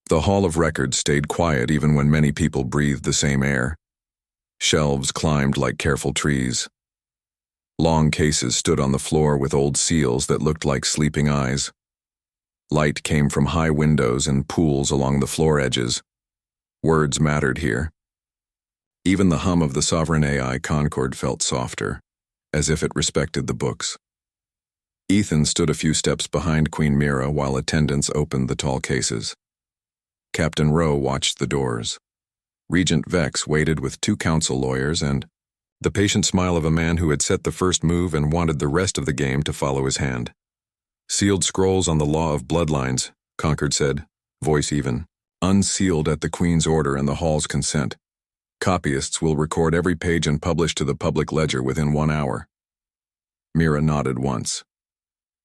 The Hall of Records stayed quiet even when many people breathed the same air. Shelves climbed like careful trees. Long cases stood on the floor with old seals that looked like sleeping eyes. Light came from high windows and pools along the floor edges. Words mattered here. Even the hum of the sovereign AI Concord felt softer, as if it respected the books. Ethan stood a few steps behind Queen Mira while attendants opened the tall cases. Captain Rowe watched the doors. Regent Vex waited with 2 council lawyers and the patient smile of a man who had set the first move and wanted the rest of the game to follow his hand. Sealed scrolls on the law of bloodlines, Concord said, voice even, unsealed at the Queen's order and the Hall's consent. Copyists will record every page and publish to the public ledger within 1 hour. Mira nodded once.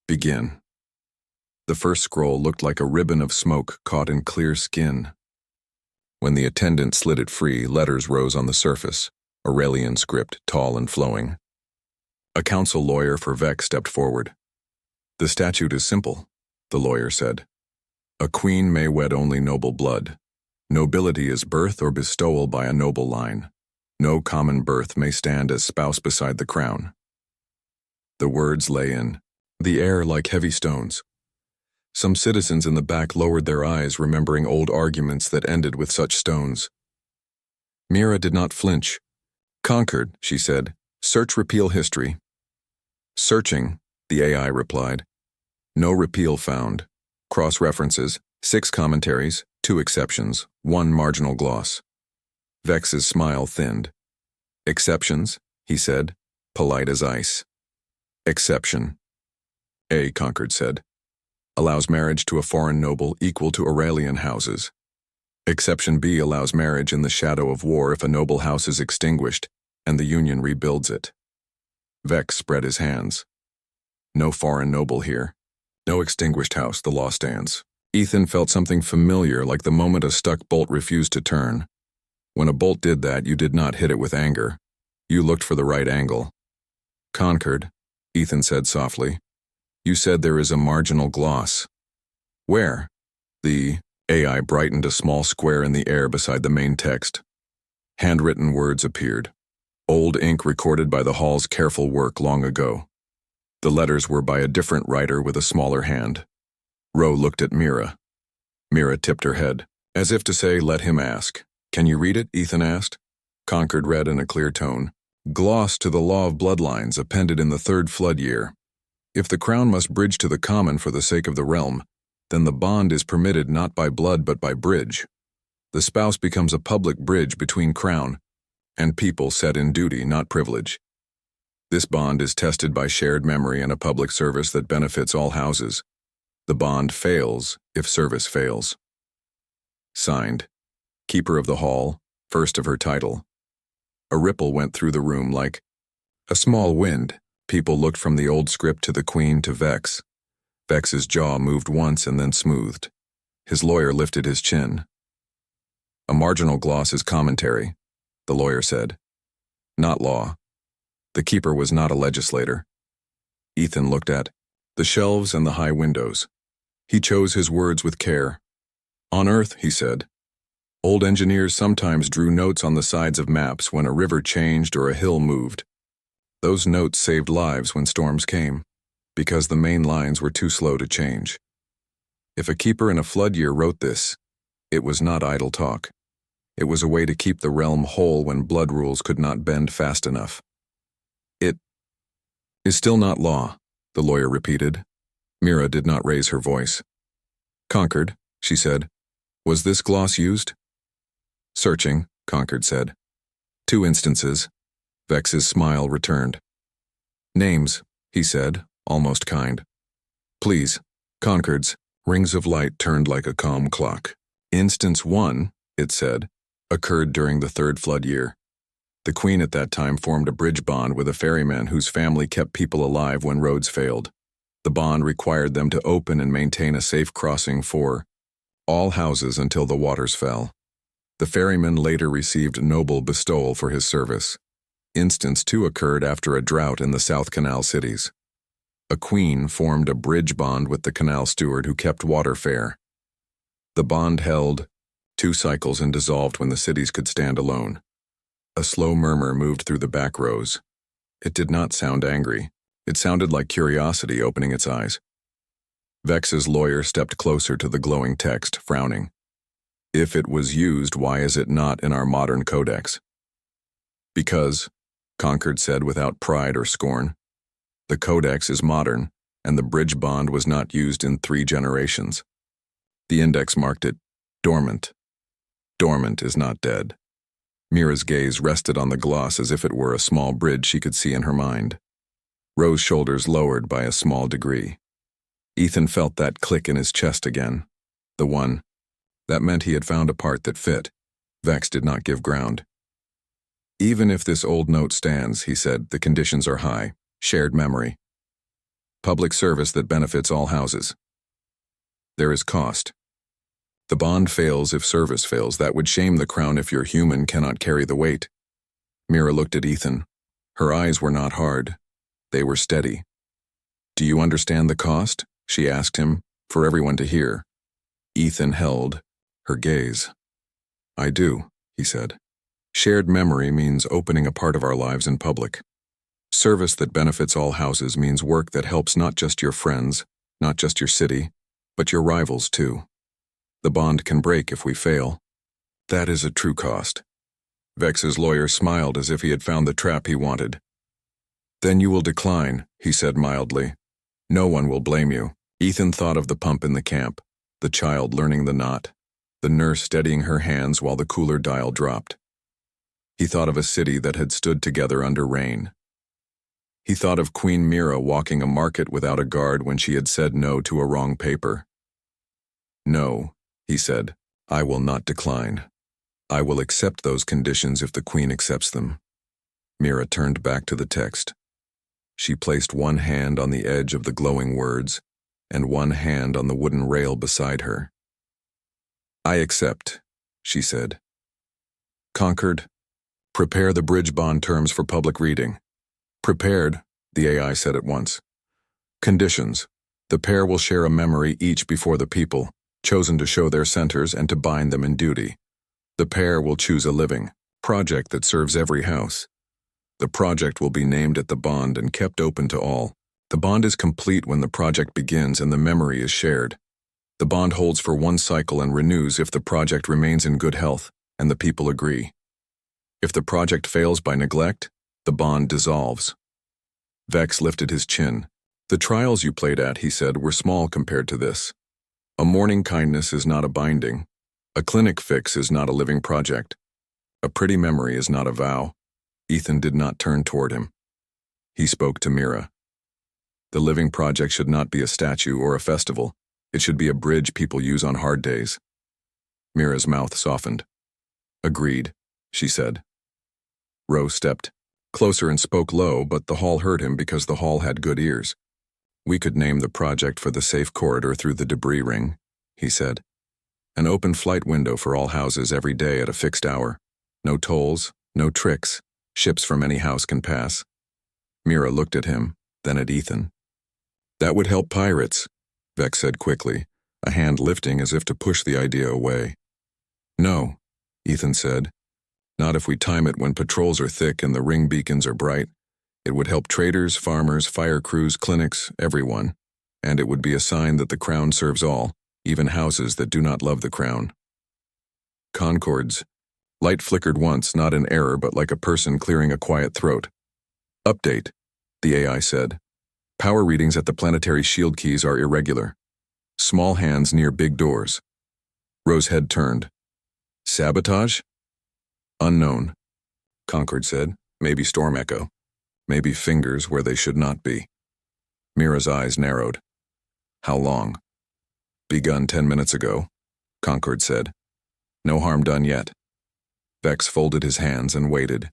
Begin. The first scroll looked like a ribbon of smoke caught in clear skin. When the attendant slid it free, letters rose on the surface, Aurelian script, tall and flowing. A council lawyer for Vex stepped forward. The statute is simple, the lawyer said. A queen may wed only noble blood. Nobility is birth or bestowal by a noble line. No common birth may stand as spouse beside the crown. The words lay in the air like heavy stones. Some citizens in the back lowered their eyes, remembering old arguments that ended with such stones. Mira did not flinch. Concord, she said. Search repeal history. Searching, the AI replied. No repeal found. Cross-references, 6 commentaries, 2 exceptions, 1 marginal gloss. Vex's smile thinned. Exceptions, he said, polite as ice. Exception. A, Concord said. Allows marriage to a foreign noble equal to Aurelian houses. Exception B allows marriage in the shadow of war if a noble house is extinguished and the union rebuilds it. Vex spread his hands. No foreign noble here. No extinguished house, the law stands. Ethan felt something familiar, like the moment a stuck bolt refused to turn. When a bolt did that, you did not hit it with anger. You looked for the right angle. Concord, Ethan said softly. You said there is a marginal gloss. Where? The AI brightened a small square in the air beside the main text. Handwritten words appeared. Old ink recorded by the Hall's careful work long ago. The letters were by a different writer with a smaller hand. Rowe looked at Mira. Mira tipped her head, as if to say, let him ask. Can you read it? Ethan asked. Concord read in a clear tone. Gloss to the law of bloodlines appended in the 3rd flood year. If the crown must bridge to the common for the sake of the realm, then the bond is permitted not by blood but by bridge. The spouse becomes a public bridge between crown and people set in duty, not privilege. This bond is tested by shared memory and a public service that benefits all houses. The bond fails if service fails. Signed, Keeper of the Hall, first of her title. A ripple went through the room like a small wind. People looked from the old script to the Queen to Vex. Vex's jaw moved once and then smoothed. His lawyer lifted his chin. A marginal gloss is commentary, the lawyer said. Not law. The keeper was not a legislator. Ethan looked at the shelves and the high windows. He chose his words with care. On Earth, he said, old engineers sometimes drew notes on the sides of maps when a river changed or a hill moved. Those notes saved lives when storms came, because the main lines were too slow to change. If a keeper in a flood year wrote this, it was not idle talk. It was a way to keep the realm whole when blood rules could not bend fast enough. It is still not law, the lawyer repeated. Mira did not raise her voice. Concord, she said, was this gloss used? Searching, Concord said. 2 instances. Vex's smile returned. Names, he said, almost kind. Please, Concord's rings of light turned like a calm clock. Instance 1, it said, occurred during the 3rd flood year. The Queen at that time formed a bridge bond with a ferryman whose family kept people alive when roads failed. The bond required them to open and maintain a safe crossing for all houses until the waters fell. The ferryman later received noble bestowal for his service. Instance 2 occurred after a drought in the South Canal cities. A queen formed a bridge bond with the canal steward who kept water fair. The bond held 2 cycles and dissolved when the cities could stand alone. A slow murmur moved through the back rows. It did not sound angry. It sounded like curiosity opening its eyes. Vex's lawyer stepped closer to the glowing text, frowning. If it was used, why is it not in our modern codex? Because, Concord said without pride or scorn, the codex is modern, and the bridge bond was not used in 3 generations. The index marked it dormant. Dormant is not dead. Mira's gaze rested on the gloss as if it were a small bridge she could see in her mind. Rose's shoulders lowered by a small degree. Ethan felt that click in his chest again. The one. That meant he had found a part that fit. Vex did not give ground. Even if this old note stands, he said, the conditions are high. Shared memory. Public service that benefits all houses. There is cost. The bond fails if service fails. That would shame the crown if your human cannot carry the weight. Mira looked at Ethan. Her eyes were not hard. They were steady. Do you understand the cost? She asked him, for everyone to hear. Ethan held her gaze. I do, he said. Shared memory means opening a part of our lives in public. Service that benefits all houses means work that helps not just your friends, not just your city, but your rivals too. The bond can break if we fail. That is a true cost. Vex's lawyer smiled as if he had found the trap he wanted. Then you will decline, he said mildly. No one will blame you. Ethan thought of the pump in the camp, the child learning the knot, the nurse steadying her hands while the cooler dial dropped. He thought of a city that had stood together under rain. He thought of Queen Mira walking a market without a guard when she had said no to a wrong paper. No, he said, I will not decline. I will accept those conditions if the Queen accepts them. Mira turned back to the text. She placed one hand on the edge of the glowing words and one hand on the wooden rail beside her. I accept, she said. Concord, prepare the bridge bond terms for public reading. Prepared, the AI said at once. Conditions. The pair will share a memory each before the people, chosen to show their centers and to bind them in duty. The pair will choose a living project that serves every house. The project will be named at the bond and kept open to all. The bond is complete when the project begins and the memory is shared. The bond holds for 1 cycle and renews if the project remains in good health and the people agree. If the project fails by neglect, the bond dissolves. Vex lifted his chin. The trials you played at, he said, were small compared to this. A morning kindness is not a binding. A clinic fix is not a living project. A pretty memory is not a vow. Ethan did not turn toward him. He spoke to Mira. The living project should not be a statue or a festival. It should be a bridge people use on hard days. Mira's mouth softened. Agreed, she said. Rose stepped closer and spoke low, but the hall heard him because the hall had good ears. We could name the project for the safe corridor through the debris ring, he said. An open flight window for all houses every day at a fixed hour. No tolls, no tricks. Ships from any house can pass. Mira looked at him, then at Ethan. That would help pirates, Vex said quickly, a hand lifting as if to push the idea away. No, Ethan said. Not if we time it when patrols are thick and the ring beacons are bright. It would help traders, farmers, fire crews, clinics, everyone. And it would be a sign that the crown serves all, even houses that do not love the crown. Concords. Light flickered once, not in error but like a person clearing a quiet throat. Update, the AI said. Power readings at the planetary shield keys are irregular. Small hands near big doors. Rose's head turned. Sabotage? Unknown, Concord said. Maybe storm echo. Maybe fingers where they should not be. Mira's eyes narrowed. How long? Begun 10 minutes ago, Concord said. No harm done yet. Vex folded his hands and waited.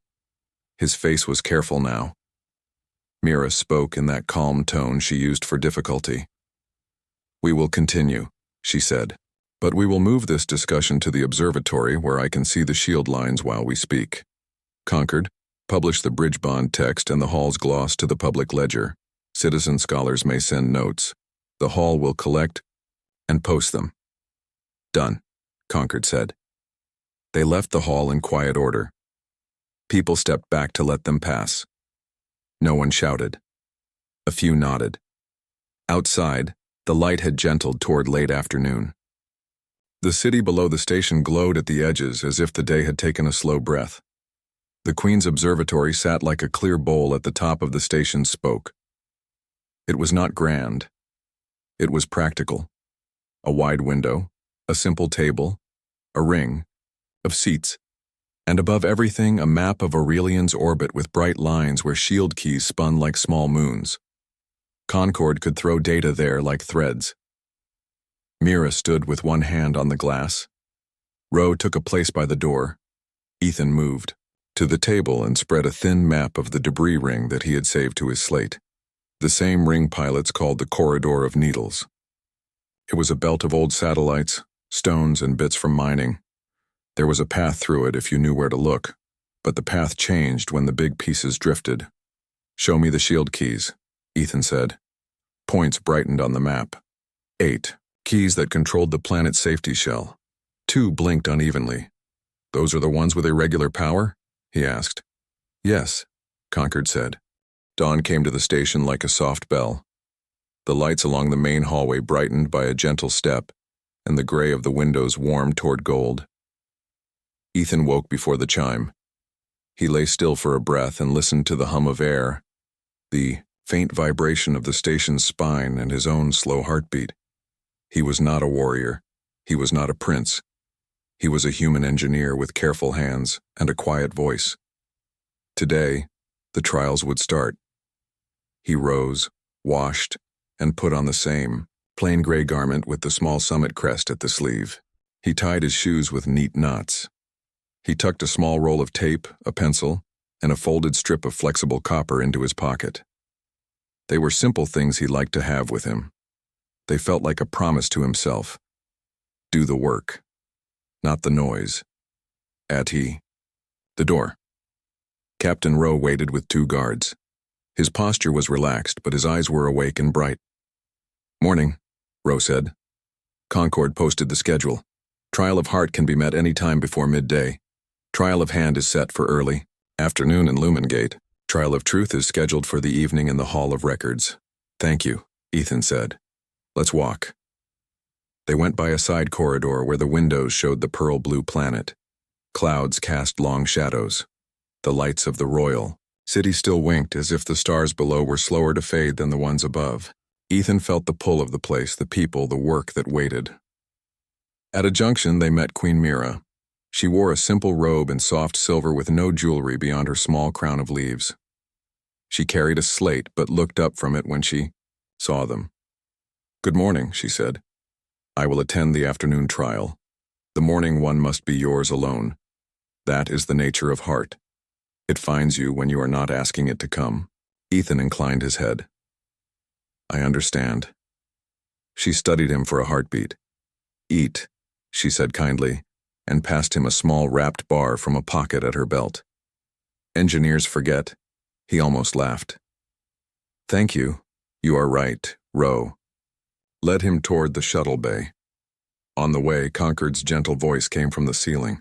His face was careful now. Mira spoke in that calm tone she used for difficulty. We will continue, she said, but we will move this discussion to the observatory where I can see the shield lines while we speak. Concord, publish the bridge bond text and the hall's gloss to the public ledger. Citizen scholars may send notes. The hall will collect and post them. Done, Concord said. They left the hall in quiet order. People stepped back to let them pass. No one shouted. A few nodded. Outside, the light had gentled toward late afternoon. The city below the station glowed at the edges as if the day had taken a slow breath. The Queen's Observatory sat like a clear bowl at the top of the station's spoke. It was not grand. It was practical. A wide window, a simple table, a ring, of seats, and above everything a map of Aurelian's orbit with bright lines where shield keys spun like small moons. Concord could throw data there like threads. Mira stood with one hand on the glass. Ro took a place by the door. Ethan moved to the table and spread a thin map of the debris ring that he had saved to his slate. The same ring pilots called the Corridor of Needles. It was a belt of old satellites, stones, and bits from mining. There was a path through it if you knew where to look, but the path changed when the big pieces drifted. "Show me the shield keys," Ethan said. Points brightened on the map. 8. Keys that controlled the planet's safety shell. 2 blinked unevenly. "Those are the ones with irregular power?" he asked. "Yes," Concord said. Dawn came to the station like a soft bell. The lights along the main hallway brightened by a gentle step, and the gray of the windows warmed toward gold. Ethan woke before the chime. He lay still for a breath and listened to the hum of air, the faint vibration of the station's spine and his own slow heartbeat. He was not a warrior. He was not a prince. He was a human engineer with careful hands and a quiet voice. Today, the trials would start. He rose, washed, and put on the same, plain gray garment with the small summit crest at the sleeve. He tied his shoes with neat knots. He tucked a small roll of tape, a pencil, and a folded strip of flexible copper into his pocket. They were simple things he liked to have with him. They felt like a promise to himself. Do the work, not the noise. The door. Captain Rowe waited with 2 guards. His posture was relaxed, but his eyes were awake and bright. "Morning," Rowe said. Concord posted the schedule. Trial of heart can be met any time before midday. Trial of hand is set for early afternoon in Lumengate. Trial of truth is scheduled for the evening in the Hall of Records. "Thank you," Ethan said. "Let's walk." They went by a side corridor where the windows showed the pearl blue planet. Clouds cast long shadows. The lights of the royal city still winked as if the stars below were slower to fade than the ones above. Ethan felt the pull of the place, the people, the work that waited. At a junction, they met Queen Mira. She wore a simple robe in soft silver with no jewelry beyond her small crown of leaves. She carried a slate but looked up from it when she saw them. "Good morning," she said. "I will attend the afternoon trial. The morning one must be yours alone. That is the nature of heart. It finds you when you are not asking it to come." Ethan inclined his head. "I understand." She studied him for a heartbeat. "Eat," she said kindly, and passed him a small wrapped bar from a pocket at her belt. "Engineers forget." He almost laughed. "Thank you. You are right, Rowe." Led him toward the shuttle bay. On the way, Concord's gentle voice came from the ceiling.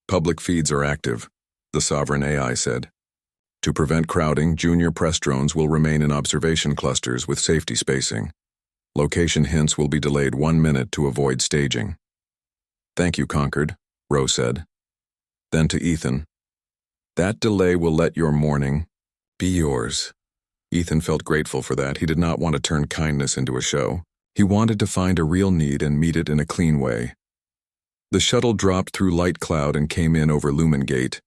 "Public feeds are active," the sovereign AI said. "To prevent crowding, junior press drones will remain in observation clusters with safety spacing. Location hints will be delayed 1 minute to avoid staging." "Thank you, Concord," Rowe said. Then to Ethan, "That delay will let your morning be yours." Ethan felt grateful for that. He did not want to turn kindness into a show. He wanted to find a real need and meet it in a clean way. The shuttle dropped through light cloud and came in over Lumengate.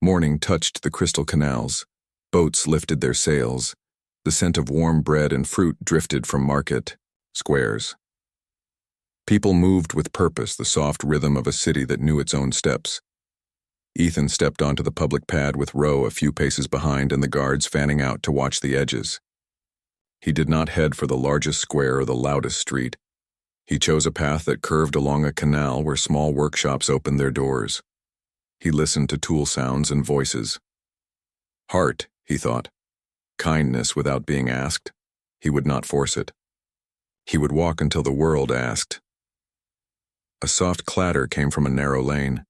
Morning touched the crystal canals. Boats lifted their sails. The scent of warm bread and fruit drifted from market squares. People moved with purpose, the soft rhythm of a city that knew its own steps. Ethan stepped onto the public pad with Rowe a few paces behind and the guards fanning out to watch the edges. He did not head for the largest square or the loudest street. He chose a path that curved along a canal where small workshops opened their doors. He listened to tool sounds and voices. Heart, he thought. Kindness without being asked. He would not force it. He would walk until the world asked. A soft clatter came from a narrow lane.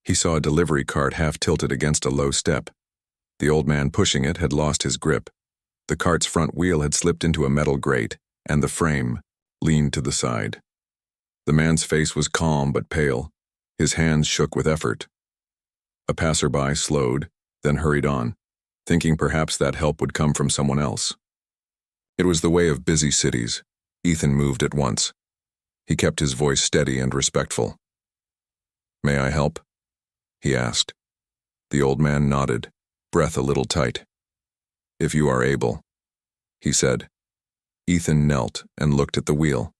He saw a delivery cart half tilted against a low step. The old man pushing it had lost his grip. The cart's front wheel had slipped into a metal grate, and the frame leaned to the side. The man's face was calm but pale. His hands shook with effort. A passerby slowed, then hurried on, thinking perhaps that help would come from someone else. It was the way of busy cities. Ethan moved at once. He kept his voice steady and respectful. "May I help?" he asked. The old man nodded, breath a little tight. "If you are able," he said. Ethan knelt and looked at the wheel.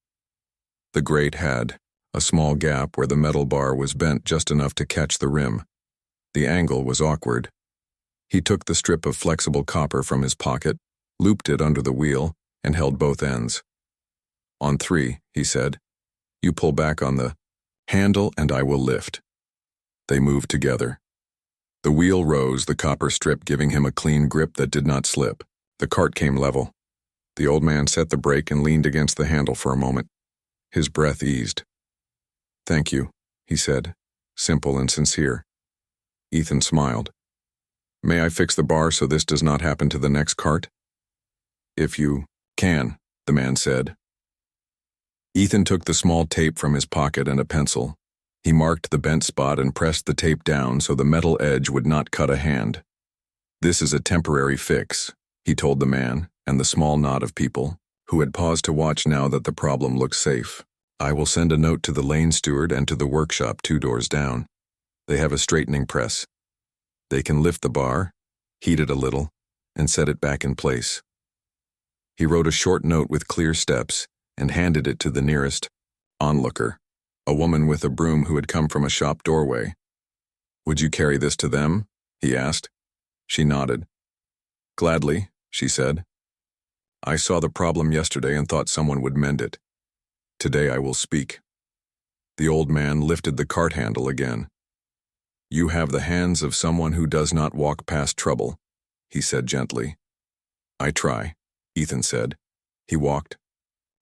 The grate had a small gap where the metal bar was bent just enough to catch the rim. The angle was awkward. He took the strip of flexible copper from his pocket, looped it under the wheel, and held both ends. "On 3, he said. "You pull back on the handle and I will lift." They moved together. The wheel rose, the copper strip giving him a clean grip that did not slip. The cart came level. The old man set the brake and leaned against the handle for a moment. His breath eased. "Thank you," he said, simple and sincere. Ethan smiled. "May I fix the bar so this does not happen to the next cart?" "If you can," the man said. Ethan took the small tape from his pocket and a pencil. He marked the bent spot and pressed the tape down so the metal edge would not cut a hand. "This is a temporary fix," he told the man and the small knot of people, who had paused to watch now that the problem looked safe. "I will send a note to the lane steward and to the workshop 2 doors down. They have a straightening press. They can lift the bar, heat it a little, and set it back in place." He wrote a short note with clear steps and handed it to the nearest onlooker, a woman with a broom who had come from a shop doorway. "Would you carry this to them?" he asked. She nodded. "Gladly," she said. "I saw the problem yesterday and thought someone would mend it. Today I will speak." The old man lifted the cart handle again. "You have the hands of someone who does not walk past trouble," he said gently. "I try," Ethan said. He walked.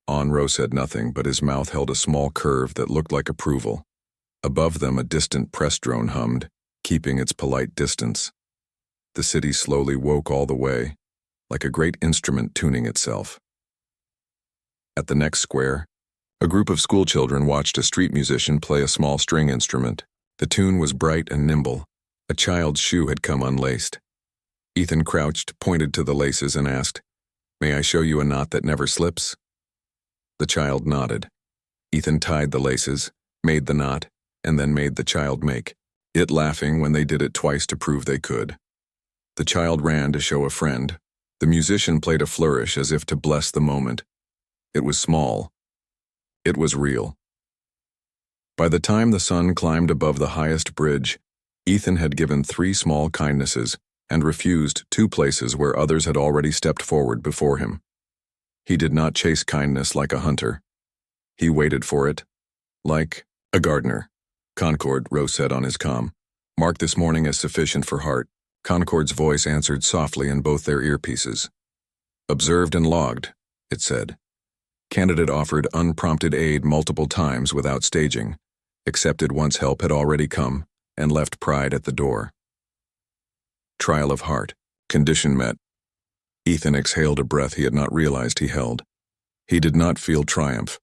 Onro said nothing, but his mouth held a small curve that looked like approval. Above them a distant press drone hummed, keeping its polite distance. The city slowly woke all the way, like a great instrument tuning itself. At the next square, a group of schoolchildren watched a street musician play a small string instrument. The tune was bright and nimble. A child's shoe had come unlaced. Ethan crouched, pointed to the laces, and asked, "May I show you a knot that never slips?" The child nodded. Ethan tied the laces, made the knot, and then made the child make it, laughing when they did it twice to prove they could. The child ran to show a friend. The musician played a flourish as if to bless the moment. It was small. It was real. By the time the sun climbed above the highest bridge, Ethan had given 3 small kindnesses and refused 2 places where others had already stepped forward before him. He did not chase kindness like a hunter. He waited for it, like a gardener. "Concord," Rose said on his comm. "Mark this morning as sufficient for heart." Concord's voice answered softly in both their earpieces. "Observed and logged," it said. Candidate offered unprompted aid multiple times without staging, accepted once help had already come, and left pride at the door. Trial of heart. Condition met. Ethan exhaled a breath he had not realized he held. He did not feel triumph.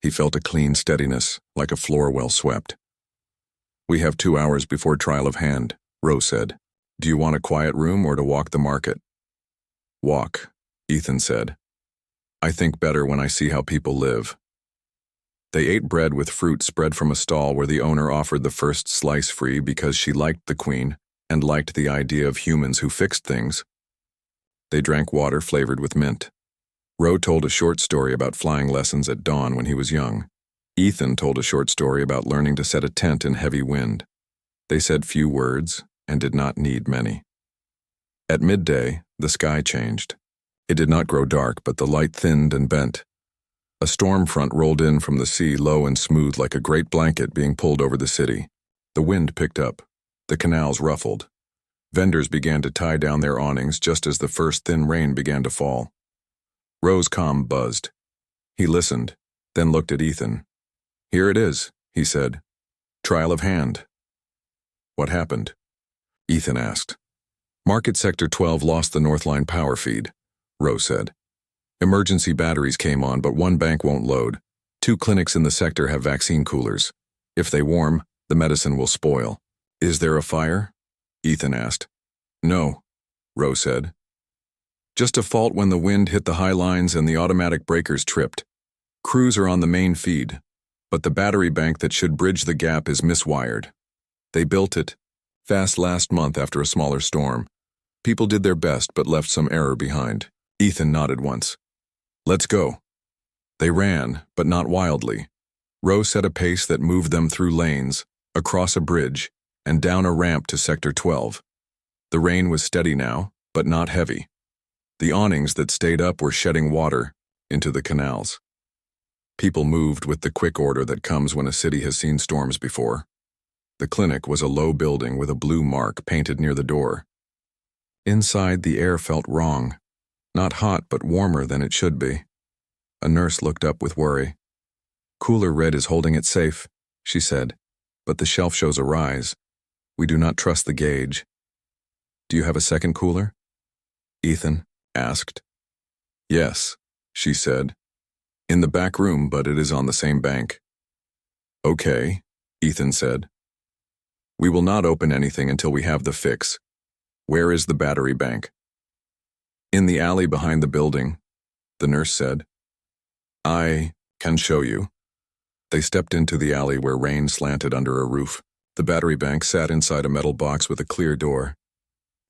He felt a clean steadiness, like a floor well swept. "We have 2 hours before trial of hand," Rose said. "Do you want a quiet room or to walk the market?" "Walk," Ethan said. "I think better when I see how people live." They ate bread with fruit spread from a stall where the owner offered the first slice free because she liked the queen and liked the idea of humans who fixed things. They drank water flavored with mint. Ro told a short story about flying lessons at dawn when he was young. Ethan told a short story about learning to set a tent in heavy wind. They said few words and did not need many. At midday, the sky changed. It did not grow dark, but the light thinned and bent. A storm front rolled in from the sea, low and smooth like a great blanket being pulled over the city. The wind picked up. The canals ruffled. Vendors began to tie down their awnings just as the first thin rain began to fall. Ro's comm buzzed. He listened, then looked at Ethan. "Here it is," he said. Trial of hand. What happened? Ethan asked. Market Sector 12 lost the Northline power feed, Rose said. Emergency batteries came on, but one bank won't load. 2 clinics in the sector have vaccine coolers. If they warm, the medicine will spoil. Is there a fire? Ethan asked. No, Rose said. Just a fault when the wind hit the high lines and the automatic breakers tripped. Crews are on the main feed, but the battery bank that should bridge the gap is miswired. They built it fast last month after a smaller storm. People did their best but left some error behind. Ethan nodded once. Let's go. They ran, but not wildly. Rose set a pace that moved them through lanes, across a bridge, and down a ramp to Sector 12. The rain was steady now, but not heavy. The awnings that stayed up were shedding water into the canals. People moved with the quick order that comes when a city has seen storms before. The clinic was a low building with a blue mark painted near the door. Inside, the air felt wrong. Not hot, but warmer than it should be. A nurse looked up with worry. Cooler Red is holding it safe, she said, but the shelf shows a rise. We do not trust the gauge. Do you have a second cooler? Ethan asked. Yes, she said. In the back room, but it is on the same bank. Okay, Ethan said. We will not open anything until we have the fix. Where is the battery bank? In the alley behind the building, the nurse said. I can show you. They stepped into the alley where rain slanted under a roof. The battery bank sat inside a metal box with a clear door.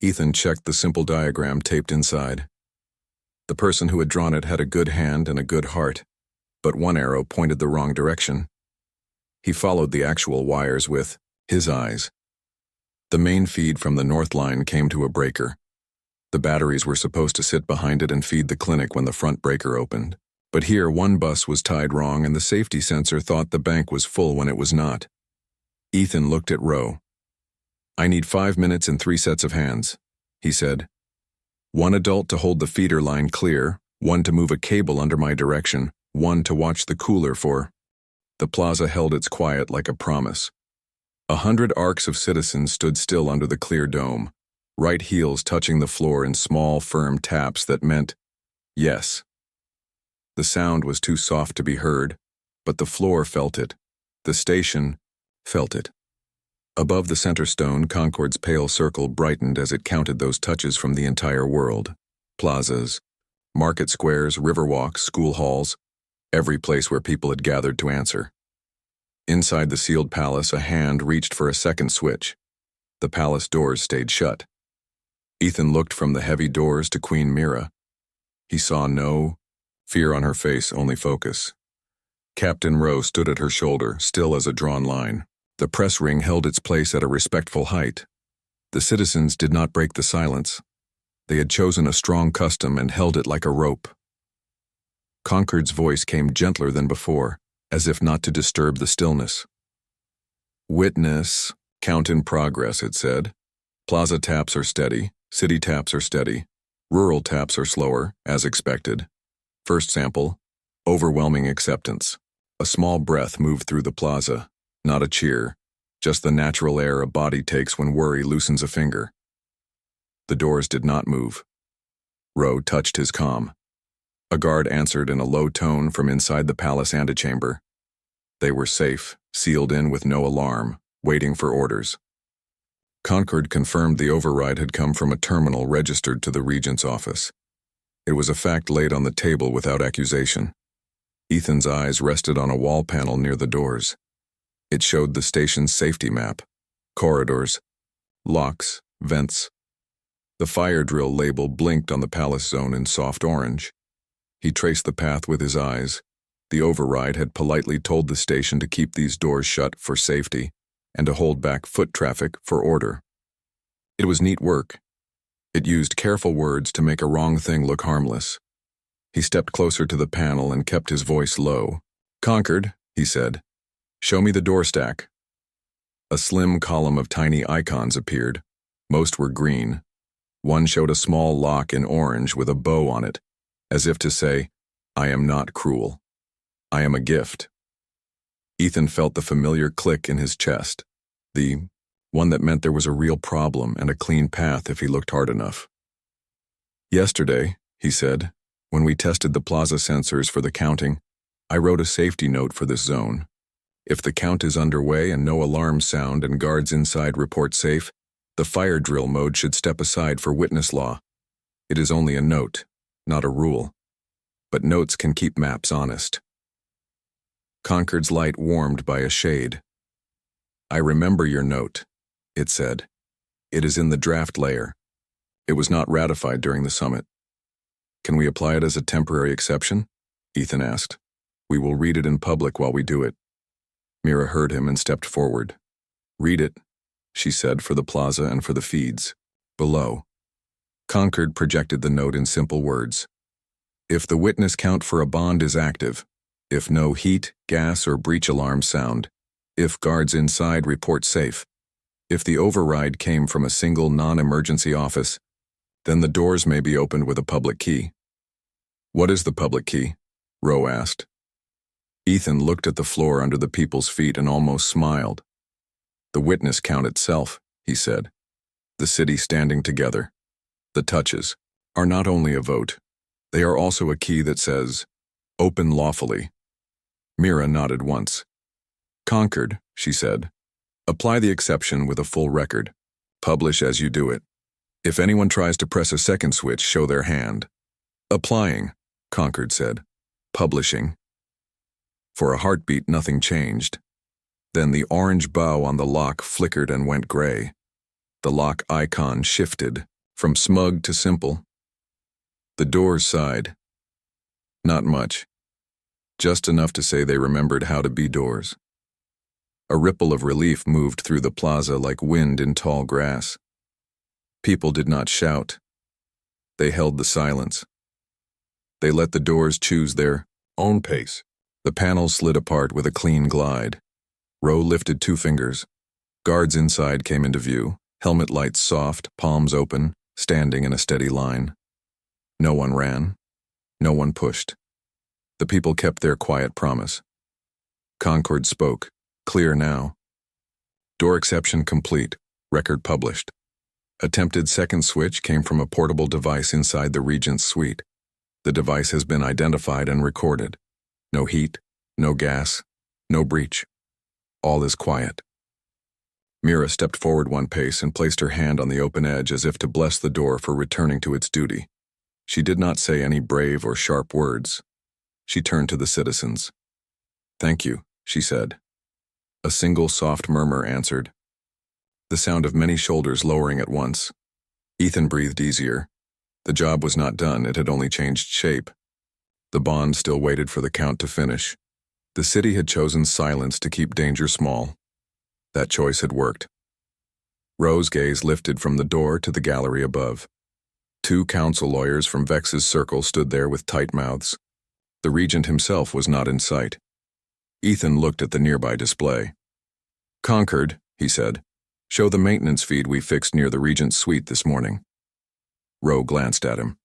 Ethan checked the simple diagram taped inside. The person who had drawn it had a good hand and a good heart, but one arrow pointed the wrong direction. He followed the actual wires with his eyes. The main feed from the north line came to a breaker. The batteries were supposed to sit behind it and feed the clinic when the front breaker opened. But here, one bus was tied wrong and the safety sensor thought the bank was full when it was not. Ethan looked at Roe. I need 5 minutes and 3 sets of hands, he said. 1 adult to hold the feeder line clear, 1 to move a cable under my direction, 1 to watch the cooler for. The plaza held its quiet like a promise. 100 arcs of citizens stood still under the clear dome, right heels touching the floor in small, firm taps that meant, yes. The sound was too soft to be heard, but the floor felt it. The station felt it. Above the center stone, Concord's pale circle brightened as it counted those touches from the entire world. Plazas, market squares, riverwalks, school halls, every place where people had gathered to answer. Inside the sealed palace, a hand reached for a second switch. The palace doors stayed shut. Ethan looked from the heavy doors to Queen Mira. He saw no fear on her face, only focus. Captain Rowe stood at her shoulder, still as a drawn line. The press ring held its place at a respectful height. The citizens did not break the silence. They had chosen a strong custom and held it like a rope. Concord's voice came gentler than before, as if not to disturb the stillness. Witness, count in progress, it said. Plaza taps are steady, city taps are steady, rural taps are slower, as expected. First sample, overwhelming acceptance. A small breath moved through the plaza, not a cheer, just the natural air a body takes when worry loosens a finger. The doors did not move. Rowe touched his comm. A guard answered in a low tone from inside the palace antechamber. They were safe, sealed in with no alarm, waiting for orders. Concord confirmed the override had come from a terminal registered to the regent's office. It was a fact laid on the table without accusation. Ethan's eyes rested on a wall panel near the doors. It showed the station's safety map, corridors, locks, vents. The fire drill label blinked on the palace zone in soft orange. He traced the path with his eyes. The override had politely told the station to keep these doors shut for safety and to hold back foot traffic for order. It was neat work. It used careful words to make a wrong thing look harmless. He stepped closer to the panel and kept his voice low. Concord, he said. Show me the door stack. A slim column of tiny icons appeared. Most were green. One showed a small lock in orange with a bow on it, as if to say, I am not cruel. I am a gift. Ethan felt the familiar click in his chest, the one that meant there was a real problem and a clean path if he looked hard enough. "Yesterday," he said, "when we tested the plaza sensors for the counting, I wrote a safety note for this zone. If the count is underway and no alarms sound and guards inside report safe, the fire drill mode should step aside for witness law. It is only a note, not a rule. But notes can keep maps honest." Concord's light warmed by a shade. "I remember your note," it said. "It is in the draft layer. It was not ratified during the summit." "Can we apply it as a temporary exception?" Ethan asked. "We will read it in public while we do it." Mira heard him and stepped forward. "Read it," she said, "for the plaza and for the feeds. Below." Concord projected the note in simple words. "If the witness count for a bond is active, if no heat, gas, or breach alarms sound, if guards inside report safe, if the override came from a single non-emergency office, then the doors may be opened with a public key." "What is the public key?" Rowe asked. Ethan looked at the floor under the people's feet and almost smiled. "The witness count itself," he said. "The city standing together. The touches are not only a vote, they are also a key that says, 'Open lawfully.'" Mira nodded once. "Concord," she said. "Apply the exception with a full record. Publish as you do it. If anyone tries to press a second switch, show their hand." "Applying," Concord said. "Publishing." For a heartbeat, nothing changed. Then the orange bow on the lock flickered and went gray. The lock icon shifted from smug to simple. The doors sighed. Not much. Just enough to say they remembered how to be doors. A ripple of relief moved through the plaza like wind in tall grass. People did not shout. They held the silence. They let the doors choose their own pace. The panels slid apart with a clean glide. Rowe lifted 2 fingers. Guards inside came into view, helmet lights soft, palms open, standing in a steady line. No one ran. No one pushed. The people kept their quiet promise. Concord spoke, clear now. "Door exception complete. Record published. Attempted second switch came from a portable device inside the Regent's suite. The device has been identified and recorded. No heat, no gas, no breach. All is quiet." Mira stepped forward 1 pace and placed her hand on the open edge as if to bless the door for returning to its duty. She did not say any brave or sharp words. She turned to the citizens. "Thank you," she said. A single soft murmur answered. The sound of many shoulders lowering at once. Ethan breathed easier. The job was not done, it had only changed shape. The bond still waited for the count to finish. The city had chosen silence to keep danger small. That choice had worked. Rowe's gaze lifted from the door to the gallery above. 2 council lawyers from Vex's circle stood there with tight mouths. The regent himself was not in sight. Ethan looked at the nearby display. "Concord," he said, "show the maintenance feed we fixed near the regent's suite this morning." Rowe glanced at him.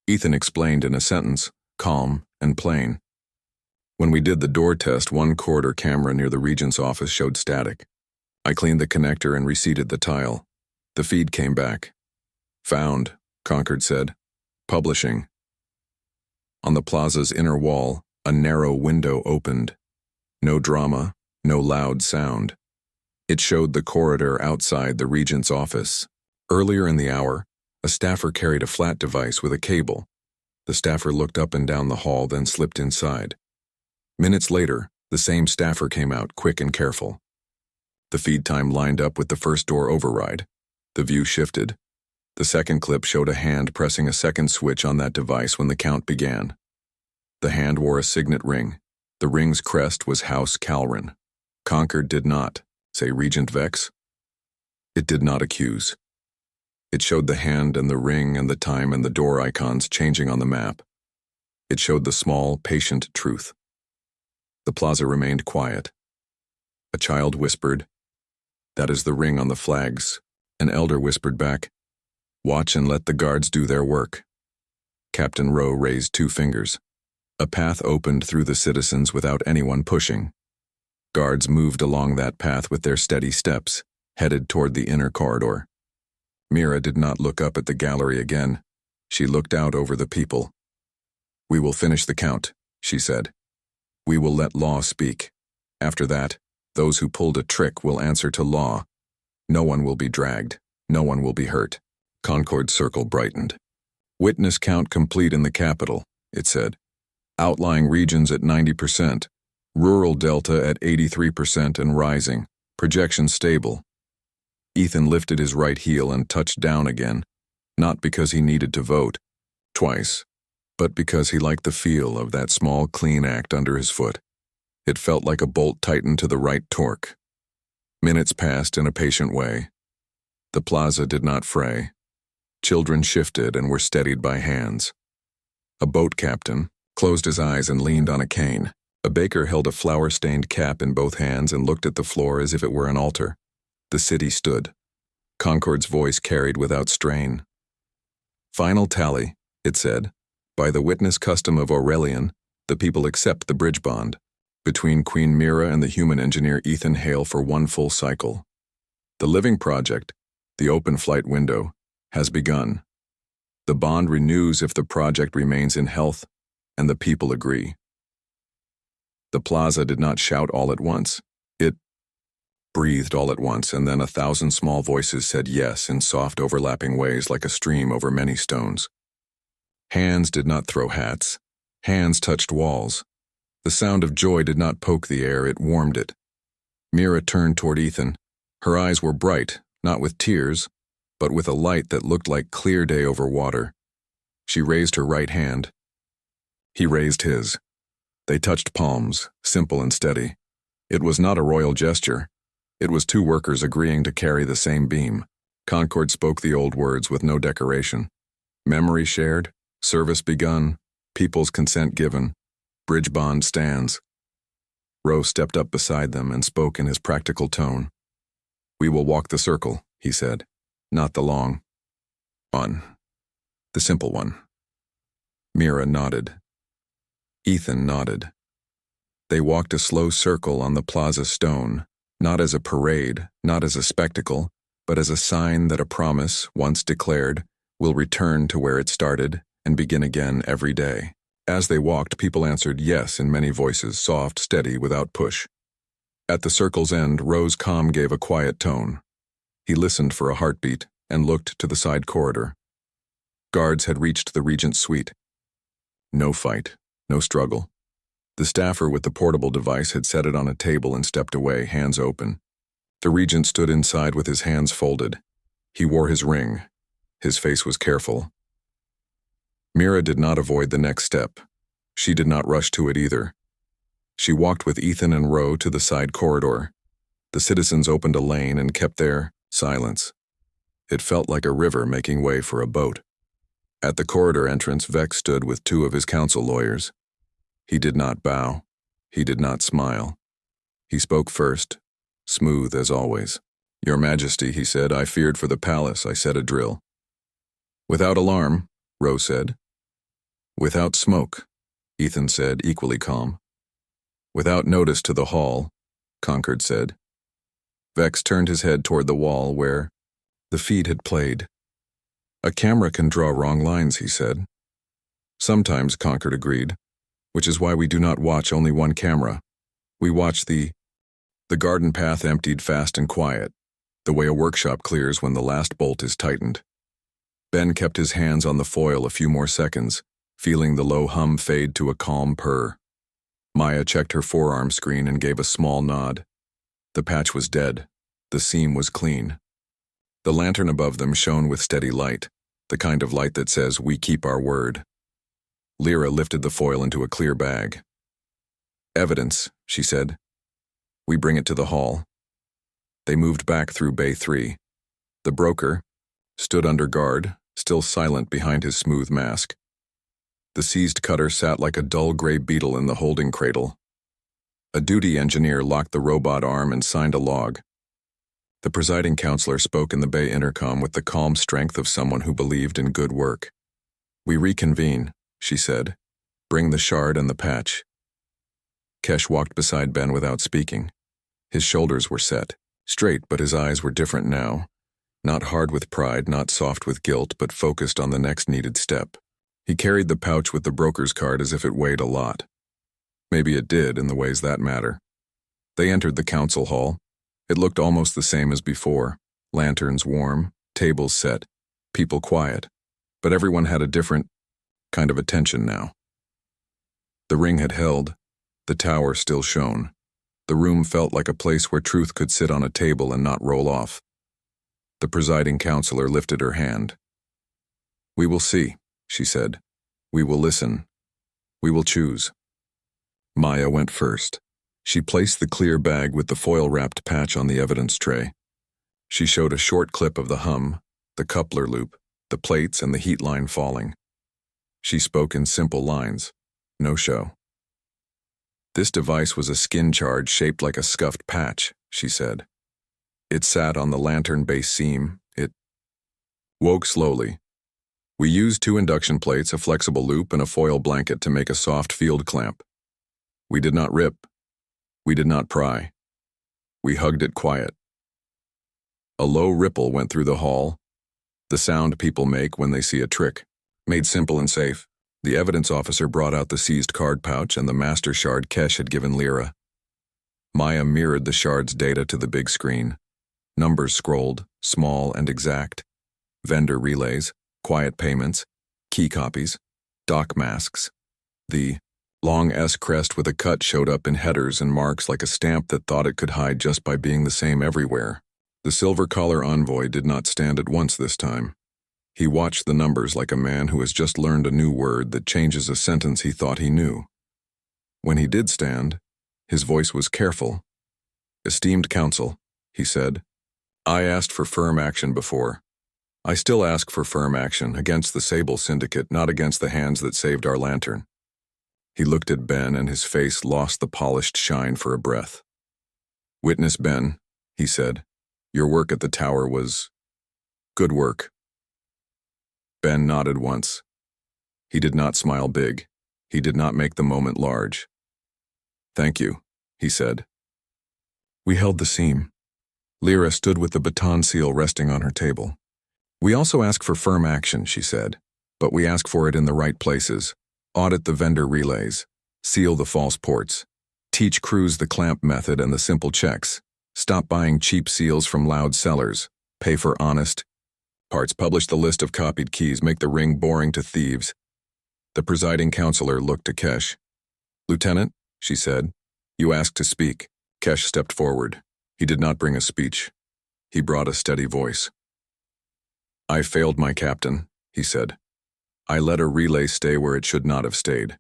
Ethan explained in a sentence, calm and plain. "When we did the door test, 1 corridor camera near the regent's office showed static. I cleaned the connector and reseated the tile. The feed came back." "Found," Concord said. "Publishing." On the plaza's inner wall, a narrow window opened. No drama, no loud sound. It showed the corridor outside the regent's office. Earlier in the hour, a staffer carried a flat device with a cable. The staffer looked up and down the hall, then slipped inside. Minutes later, the same staffer came out, quick and careful. The feed time lined up with the first door override. The view shifted. The second clip showed a hand pressing a second switch on that device when the count began. The hand wore a signet ring. The ring's crest was House Calren. Concord did not say Regent Vex. It did not accuse. It showed the hand and the ring and the time and the door icons changing on the map. It showed the small, patient truth. The plaza remained quiet. A child whispered, "That is the ring on the flags." An elder whispered back, "Watch and let the guards do their work." Captain Rowe raised 2 fingers. A path opened through the citizens without anyone pushing. Guards moved along that path with their steady steps, headed toward the inner corridor. Mira did not look up at the gallery again. She looked out over the people. "We will finish the count," she said. "We will let law speak. After that, those who pulled a trick will answer to law. No one will be dragged. No one will be hurt." Concord's circle brightened. "Witness count complete in the capital," it said. "Outlying regions at 90%. Rural Delta at 83% and rising. Projection stable." Ethan lifted his right heel and touched down again, not because he needed to vote, twice, but because he liked the feel of that small, clean act under his foot. It felt like a bolt tightened to the right torque. Minutes passed in a patient way. The plaza did not fray. Children shifted and were steadied by hands. A boat captain closed his eyes and leaned on a cane. A baker held a flour-stained cap in both hands and looked at the floor as if it were an altar. The city stood. Concord's voice carried without strain. "Final tally," it said. "By the witness custom of Aurelian, the people accept the bridge bond between Queen Mira and the human engineer Ethan Hale for one full cycle. The living project, the open flight window, has begun. The bond renews if the project remains in health and the people agree." The plaza did not shout all at once. It breathed all at once, and then 1,000 small voices said yes in soft overlapping ways like a stream over many stones. Hands did not throw hats. Hands touched walls. The sound of joy did not poke the air, it warmed it. Mira turned toward Ethan. Her eyes were bright, not with tears, but with a light that looked like clear day over water. She raised her right hand. He raised his. They touched palms, simple and steady. It was not a royal gesture. It was two workers agreeing to carry the same beam. Concord spoke the old words with no decoration. Memory shared, service begun, people's consent given, bridge bond stands. Rowe stepped up beside them and spoke in his practical tone. "We will walk the circle," he said, "not the long one, the simple one." Mira nodded. Ethan nodded. They walked a slow circle on the plaza stone, not as a parade, not as a spectacle, but as a sign that a promise, once declared, will return to where it started and begin again every day. As they walked, people answered yes in many voices, soft, steady, without push. At the circle's end, Rowe's calm gave a quiet tone. He listened for a heartbeat and looked to the side corridor. Guards had reached the regent's suite. No fight, no struggle. The staffer with the portable device had set it on a table and stepped away, hands open. The regent stood inside with his hands folded. He wore his ring. His face was careful. Mira did not avoid the next step. She did not rush to it either. She walked with Ethan and Rowe to the side corridor. The citizens opened a lane and kept their silence. It felt like a river making way for a boat. At the corridor entrance, Vex stood with two of his council lawyers. He did not bow. He did not smile. He spoke first, smooth as always. "Your Majesty," he said, "I feared for the palace. I set a drill." "Without alarm," Rowe said. "Without smoke," Ethan said, equally calm. "Without notice to the hall," Concord said. Vex turned his head toward the wall where the feed had played. "A camera can draw wrong lines," he said. "Sometimes," Concord agreed, "which is why we do not watch only one camera. We watch the garden path emptied fast and quiet, the way a workshop clears when the last bolt is tightened." Ben kept his hands on the foil a few more seconds, feeling the low hum fade to a calm purr. Maya checked her forearm screen and gave a small nod. The patch was dead. The seam was clean. The lantern above them shone with steady light, the kind of light that says, "We keep our word." Lyra lifted the foil into a clear bag. "Evidence," she said. "We bring it to the hall." They moved back through Bay 3. The broker stood under guard, still silent behind his smooth mask. The seized cutter sat like a dull gray beetle in the holding cradle. A duty engineer locked the robot arm and signed a log. The presiding counselor spoke in the Bay intercom with the calm strength of someone who believed in good work. "We reconvene," she said. "Bring the shard and the patch." Kesh walked beside Ben without speaking. His shoulders were set, straight, but his eyes were different now. Not hard with pride, not soft with guilt, but focused on the next needed step. He carried the pouch with the broker's card as if it weighed a lot. Maybe it did, in the ways that matter. They entered the council hall. It looked almost the same as before. Lanterns warm, tables set, people quiet. But everyone had a different kind of attention now. The ring had held. The tower still shone. The room felt like a place where truth could sit on a table and not roll off. The presiding counselor lifted her hand. "We will see," she said. "We will listen. We will choose." Maya went first. She placed the clear bag with the foil-wrapped patch on the evidence tray. She showed a short clip of the hum, the coupler loop, the plates, and the heat line falling. She spoke in simple lines. No show. "This device was a skin charge shaped like a scuffed patch," she said. "It sat on the lantern base seam. It woke slowly. We used 2 induction plates, a flexible loop, and a foil blanket to make a soft field clamp. We did not rip. We did not pry. We hugged it quiet." A low ripple went through the hall, the sound people make when they see a trick. Made simple and safe, the evidence officer brought out the seized card pouch and the master shard Kesh had given Lyra. Maya mirrored the shard's data to the big screen. Numbers scrolled, small and exact. Vendor relays, quiet payments, key copies, dock masks. The long S crest with a cut showed up in headers and marks like a stamp that thought it could hide just by being the same everywhere. The silver collar envoy did not stand at once this time. He watched the numbers like a man who has just learned a new word that changes a sentence he thought he knew. When he did stand, his voice was careful. "Esteemed counsel," he said, "I asked for firm action before. I still ask for firm action against the Sable Syndicate, not against the hands that saved our lantern." He looked at Ben and his face lost the polished shine for a breath. "Witness Ben," he said, "your work at the tower was good work." Ben nodded once. He did not smile big. He did not make the moment large. "Thank you," he said. "We held the seam." Lyra stood with the baton seal resting on her table. "We also ask for firm action," she said, "but we ask for it in the right places. Audit the vendor relays. Seal the false ports. Teach crews the clamp method and the simple checks. Stop buying cheap seals from loud sellers. Pay for honest parts. Publish the list of copied keys. Make the ring boring to thieves." The presiding counselor looked to Kesh. "Lieutenant," she said, "you asked to speak." Kesh stepped forward. He did not bring a speech. He brought a steady voice. "I failed my captain," he said. "I let a relay stay where it should not have stayed.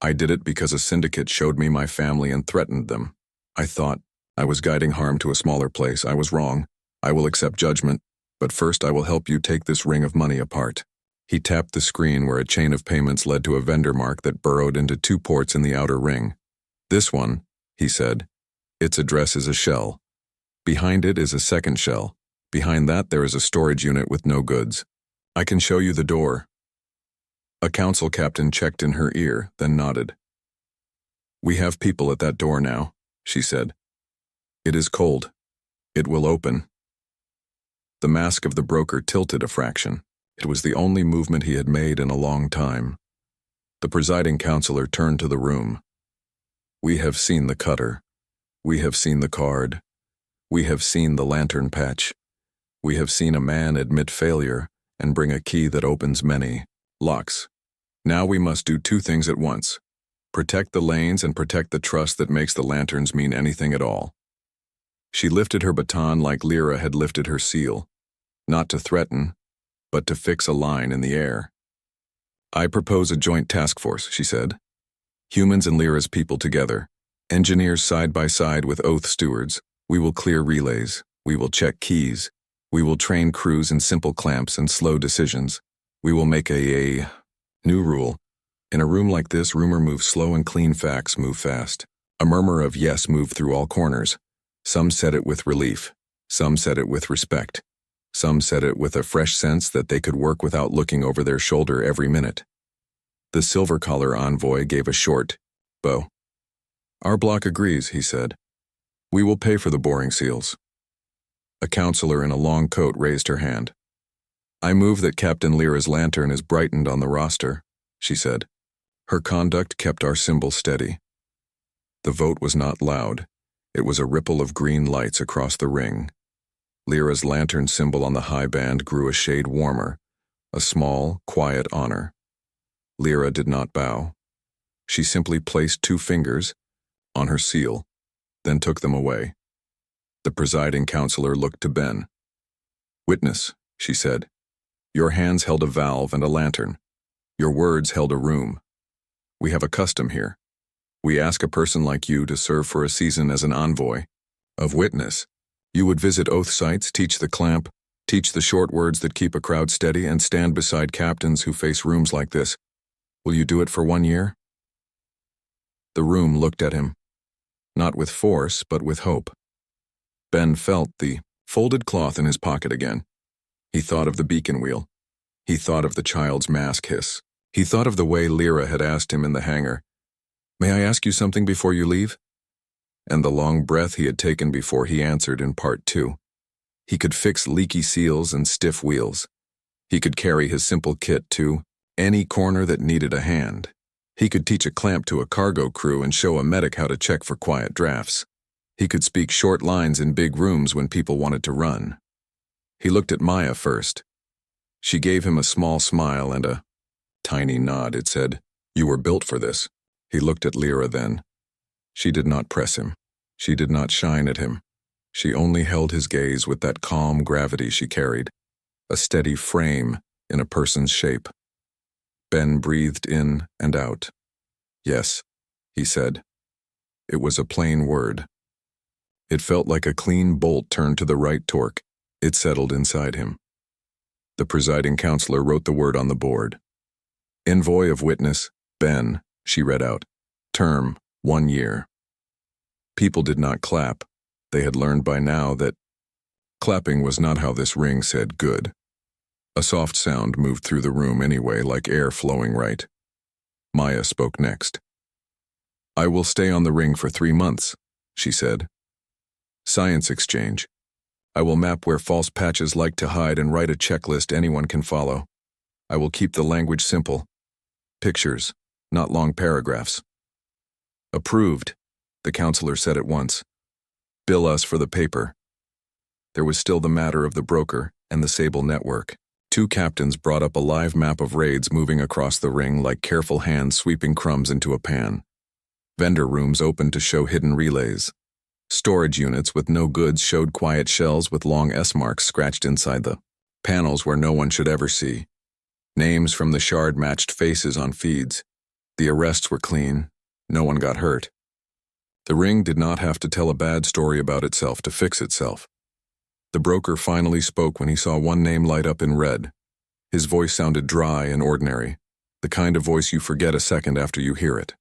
I did it because a syndicate showed me my family and threatened them. I thought I was guiding harm to a smaller place. I was wrong. I will accept judgment, but first I will help you take this ring of money apart." He tapped the screen where a chain of payments led to a vendor mark that burrowed into 2 ports in the outer ring. "This one," he said. "Its address is a shell. Behind it is a second shell. Behind that there is a storage unit with no goods. I can show you the door." A council captain checked in her ear, then nodded. "We have people at that door now," she said. "It is cold. It will open." The mask of the broker tilted a fraction. It was the only movement he had made in a long time. The presiding counselor turned to the room. "We have seen the cutter. We have seen the card. We have seen the lantern patch. We have seen a man admit failure and bring a key that opens many locks. Now we must do 2 things at once. Protect the lanes and protect the trust that makes the lanterns mean anything at all." She lifted her baton like Lyra had lifted her seal, not to threaten, but to fix a line in the air. "I propose a joint task force," she said. "Humans and Lyra's people together, engineers side by side with Oath stewards. We will clear relays. We will check keys. We will train crews in simple clamps and slow decisions. We will make a new rule. In a room like this, rumor moves slow and clean facts move fast. A murmur of yes moved through all corners. Some said it with relief. Some said it with respect. Some said it with a fresh sense that they could work without looking over their shoulder every minute. The silver-collar envoy gave a short bow. "Our block agrees," he said. We will pay for the boring seals. A counselor in a long coat raised her hand. I move that Captain Lyra's lantern is brightened on the roster, she said. Her conduct kept our symbol steady. The vote was not loud. It was a ripple of green lights across the ring. Lyra's lantern symbol on the high band grew a shade warmer, a small, quiet honor. Lyra did not bow. She simply placed 2 fingers on her seal, then took them away. The presiding counselor looked to Ben. Witness, she said. Your hands held a valve and a lantern. Your words held a room. We have a custom here. We ask a person like you to serve for a season as an envoy of witness. You would visit oath sites, teach the clamp, teach the short words that keep a crowd steady, and stand beside captains who face rooms like this. Will you do it for 1 year? The room looked at him, not with force, but with hope. Ben felt the folded cloth in his pocket again. He thought of the beacon wheel. He thought of the child's mask hiss. He thought of the way Lyra had asked him in the hangar, May I ask you something before you leave? And the long breath he had taken before he answered in part 2. He could fix leaky seals and stiff wheels. He could carry his simple kit to any corner that needed a hand. He could teach a clamp to a cargo crew and show a medic how to check for quiet drafts. He could speak short lines in big rooms when people wanted to run. He looked at Maya first. She gave him a small smile and a tiny nod. It said, You were built for this. He looked at Lyra then. She did not press him. She did not shine at him. She only held his gaze with that calm gravity she carried, a steady frame in a person's shape. Ben breathed in and out. Yes, he said. It was a plain word. It felt like a clean bolt turned to the right torque. It settled inside him. The presiding counselor wrote the word on the board. Envoy of witness, Ben, she read out. Term, 1 year. People did not clap. They had learned by now that clapping was not how this ring said good. A soft sound moved through the room anyway, like air flowing right. Maya spoke next. I will stay on the ring for 3 months, she said. Science exchange. I will map where false patches like to hide and write a checklist anyone can follow. I will keep the language simple. Pictures, not long paragraphs. Approved, the counselor said at once. Bill us for the paper. There was still the matter of the broker and the Sable network. 2 captains brought up a live map of raids moving across the ring like careful hands sweeping crumbs into a pan. Vendor rooms opened to show hidden relays. Storage units with no goods showed quiet shells with long S marks scratched inside the panels where no one should ever see. Names from the shard matched faces on feeds. The arrests were clean. No one got hurt. The ring did not have to tell a bad story about itself to fix itself. The broker finally spoke when he saw one name light up in red. His voice sounded dry and ordinary, the kind of voice you forget a second after you hear it.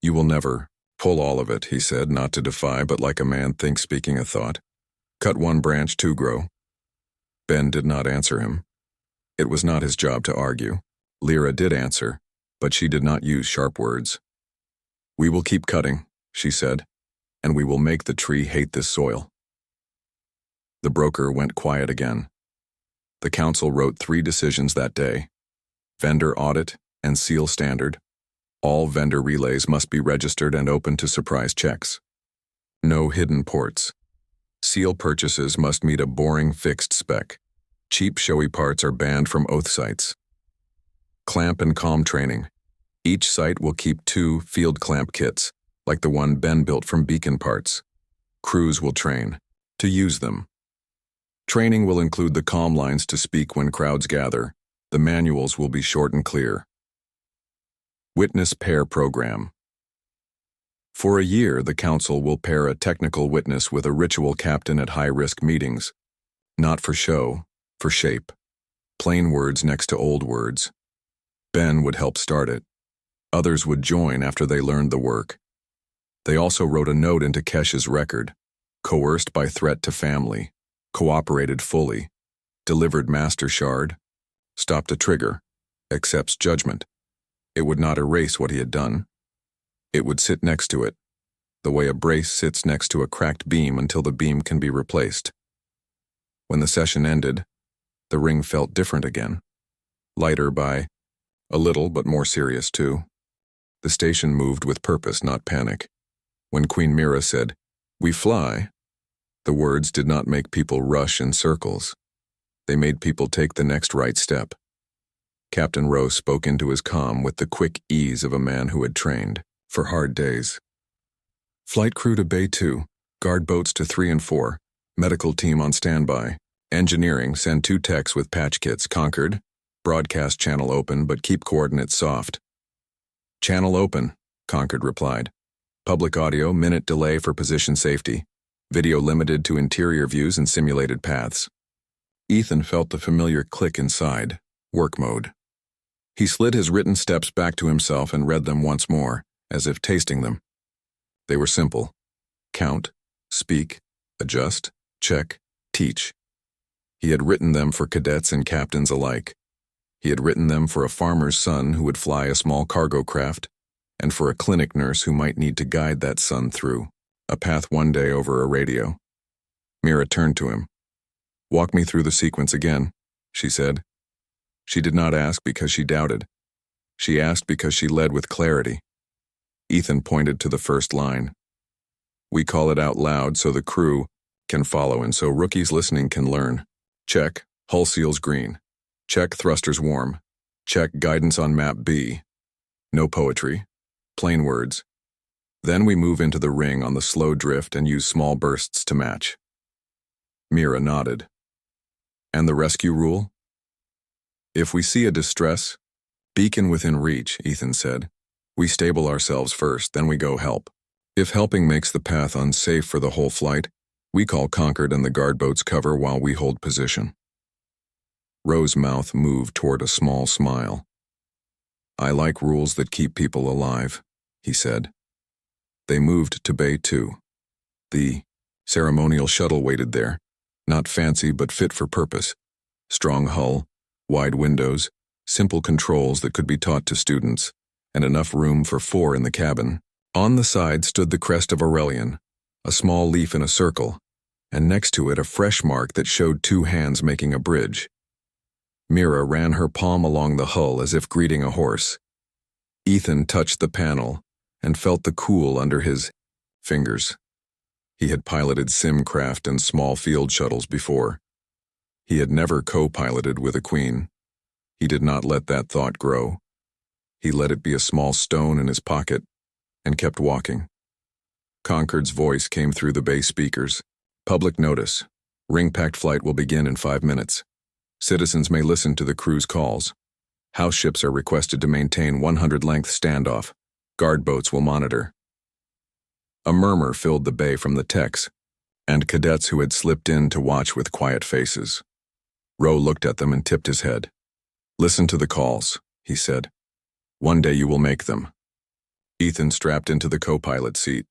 You will never pull all of it, he said, not to defy, but like a man thinks speaking a thought. Cut one branch to grow. Ben did not answer him. It was not his job to argue. Lyra did answer, but she did not use sharp words. We will keep cutting, she said, and we will make the tree hate this soil. The broker went quiet again. The council wrote 3 decisions that day. Vendor audit and seal standard. All vendor relays must be registered and open to surprise checks. No hidden ports. Seal purchases must meet a boring fixed spec. Cheap showy parts are banned from oath sites. Clamp and comm training. Each site will keep 2 field clamp kits, like the one Ben built from beacon parts. Crews will train to use them. Training will include the comm lines to speak when crowds gather. The manuals will be short and clear. Witness Pair Program. For a year, the council will pair a technical witness with a ritual captain at high-risk meetings. Not for show, for shape. Plain words next to old words. Ben would help start it. Others would join after they learned the work. They also wrote a note into Kesh's record. Coerced by threat to family. Cooperated fully. Delivered master shard. Stopped a trigger. Accepts judgment. It would not erase what he had done. It would sit next to it. the way a brace sits next to a cracked beam until the beam can be replaced. When the session ended, the ring felt different again. Lighter by a little, but more serious too. The station moved with purpose, not panic. When Queen Mira said, "We fly," the words did not make people rush in circles. They made people take the next right step. Captain Rowe spoke into his comm with the quick ease of a man who had trained for hard days. "Flight crew to Bay 2, guard boats to 3 and 4, medical team on standby. Engineering, send 2 techs with patch kits. Conquered. Broadcast channel open, but keep coordinates soft." "Channel open," Conquered replied. "Public audio, minute delay for position safety. Video limited to interior views and simulated paths." Ethan felt the familiar click inside. Work mode. He slid his written steps back to himself and read them once more, as if tasting them. They were simple. Count, speak, adjust, check, teach. He had written them for cadets and captains alike. He had written them for a farmer's son who would fly a small cargo craft, and for a clinic nurse who might need to guide that son through a path one day over a radio. Mira turned to him. "Walk me through the sequence again," she said. She did not ask because she doubted. She asked because she led with clarity. Ethan pointed to the first line. "We call it out loud so the crew can follow and so rookies listening can learn. Check, hull seals green. Check, thrusters warm. Check, guidance on map B. No poetry. Plain words. Then we move into the ring on the slow drift and use small bursts to match." Mira nodded. "And the rescue rule?" "If we see a distress, beacon within reach," Ethan said. "We stable ourselves first, then we go help. If helping makes the path unsafe for the whole flight, we call Conquered and the guard boats cover while we hold position." Rowe's mouth moved toward a small smile. "I like rules that keep people alive," he said. They moved to Bay 2. The ceremonial shuttle waited there, not fancy but fit for purpose. Strong hull, wide windows, simple controls that could be taught to students, and enough room for 4 in the cabin. On the side stood the crest of Aurelian, a small leaf in a circle, and next to it a fresh mark that showed 2 hands making a bridge. Mira ran her palm along the hull as if greeting a horse. Ethan touched the panel and felt the cool under his fingers. He had piloted simcraft and small field shuttles before. He had never co-piloted with a queen. He did not let that thought grow. He let it be a small stone in his pocket and kept walking. Conquered's voice came through the bay speakers. "Public notice. Ring-packed flight will begin in 5 minutes. Citizens may listen to the crew's calls. House ships are requested to maintain 100-length standoff. Guard boats will monitor." A murmur filled the bay from the techs and cadets who had slipped in to watch with quiet faces. Rowe looked at them and tipped his head. "Listen to the calls," he said. "One day you will make them." Ethan strapped into the co-pilot seat.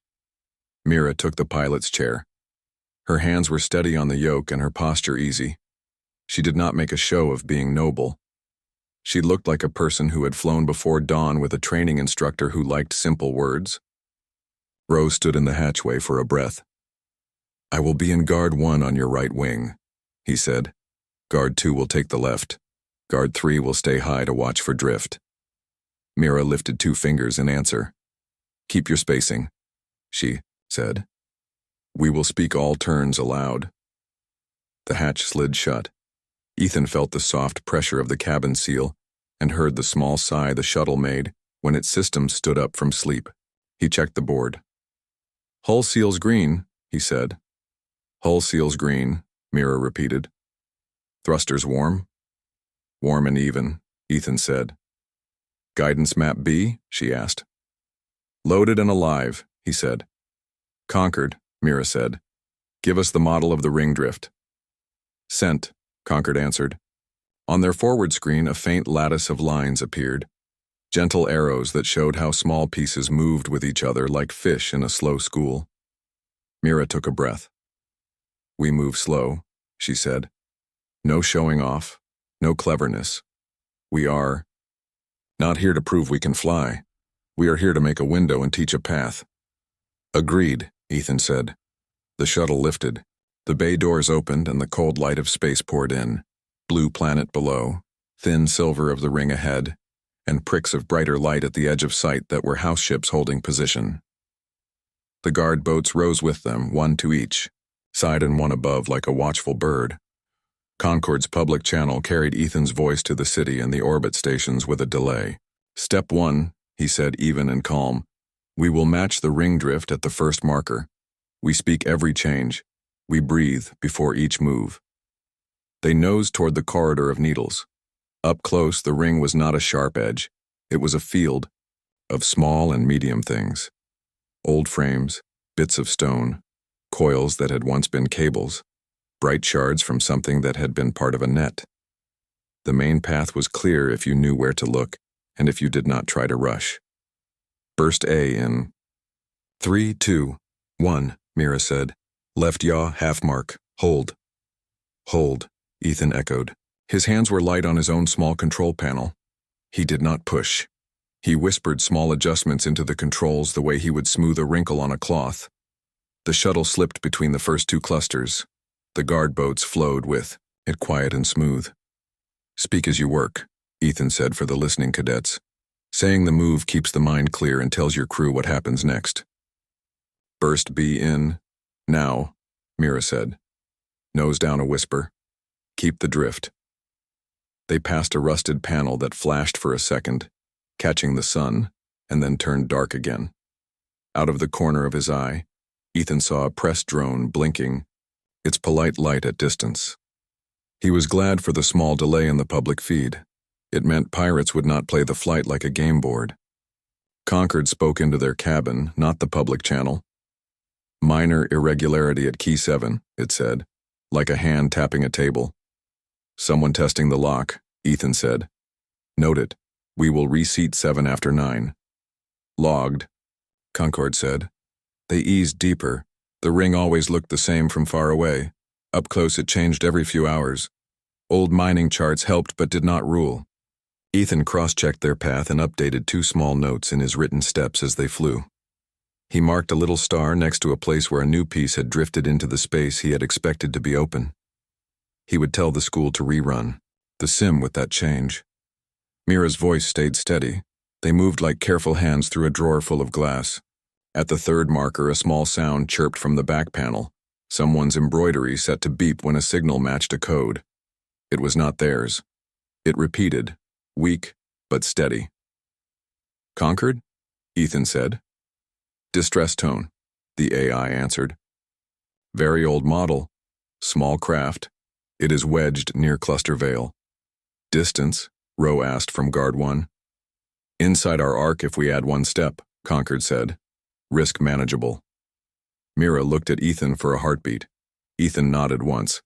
Mira took the pilot's chair. Her hands were steady on the yoke and her posture easy. She did not make a show of being noble. She looked like a person who had flown before dawn with a training instructor who liked simple words. Rowe stood in the hatchway for a breath. "I will be in Guard 1 on your right wing," he said. "Guard 2 will take the left. Guard 3 will stay high to watch for drift." Mira lifted 2 fingers in answer. "Keep your spacing," she said. "We will speak all turns aloud." The hatch slid shut. Ethan felt the soft pressure of the cabin seal and heard the small sigh the shuttle made when its systems stood up from sleep. He checked the board. "Hull seals green," he said. "Hull seals green," Mira repeated. "Thrusters warm?" "Warm and even," Ethan said. "Guidance map B?" she asked. "Loaded and alive," he said. "Conquered," Mira said. "Give us the model of the ring drift." "Sent," Conquered answered. On their forward screen, a faint lattice of lines appeared, gentle arrows that showed how small pieces moved with each other like fish in a slow school. Mira took a breath. "We move slow," she said. "No showing off, no cleverness. We are not here to prove we can fly. We are here to make a window and teach a path." Agreed, Ethan said. The shuttle lifted. The bay doors opened and the cold light of space poured in. Blue planet below, thin silver of the ring ahead, and pricks of brighter light at the edge of sight that were house ships holding position. The guard boats rose with them, one to each, side and one above like a watchful bird. Concord's public channel carried Ethan's voice to the city and the orbit stations with a delay. Step 1, he said even and calm. We will match the ring drift at the first marker. We speak every change. We breathe before each move. They nosed toward the corridor of needles. Up close, the ring was not a sharp edge. It was a field of small and medium things. Old frames, bits of stone, coils that had once been cables, bright shards from something that had been part of a net. The main path was clear if you knew where to look and if you did not try to rush. Burst A in 3, 2, 1, Mira said. Left yaw, half mark. Hold. Hold, Ethan echoed. His hands were light on his own small control panel. He did not push. He whispered small adjustments into the controls the way he would smooth a wrinkle on a cloth. The shuttle slipped between the first two clusters. The guard boats flowed with it quiet and smooth. Speak as you work, Ethan said for the listening cadets. Saying the move keeps the mind clear and tells your crew what happens next. Burst B in. Now, Mira said. Nose down a whisper. Keep the drift. They passed a rusted panel that flashed for a second, catching the sun, and then turned dark again. Out of the corner of his eye, Ethan saw a press drone blinking, its polite light at distance. He was glad for the small delay in the public feed. It meant pirates would not play the flight like a game board. Concord spoke into their cabin, not the public channel. Minor irregularity at key 7, it said, like a hand tapping a table. Someone testing the lock, Ethan said. Note it. We will reseat 7 after 9. Logged, Concord said. They eased deeper. The ring always looked the same from far away. Up close it changed every few hours. Old mining charts helped but did not rule. Ethan cross-checked their path and updated 2 small notes in his written steps as they flew. He marked a little star next to a place where a new piece had drifted into the space he had expected to be open. He would tell the school to rerun the sim with that change. Mira's voice stayed steady. They moved like careful hands through a drawer full of glass. At the third marker, a small sound chirped from the back panel, someone's embroidery set to beep when a signal matched a code. It was not theirs. It repeated, weak but steady. Conquered? Ethan said. Distress tone, the AI answered. Very old model, small craft. It is wedged near Cluster Vale. Distance? Rowe asked from Guard 1. Inside our arc if we add 1 step, Concord said. Risk manageable. Mira looked at Ethan for a heartbeat. Ethan nodded once.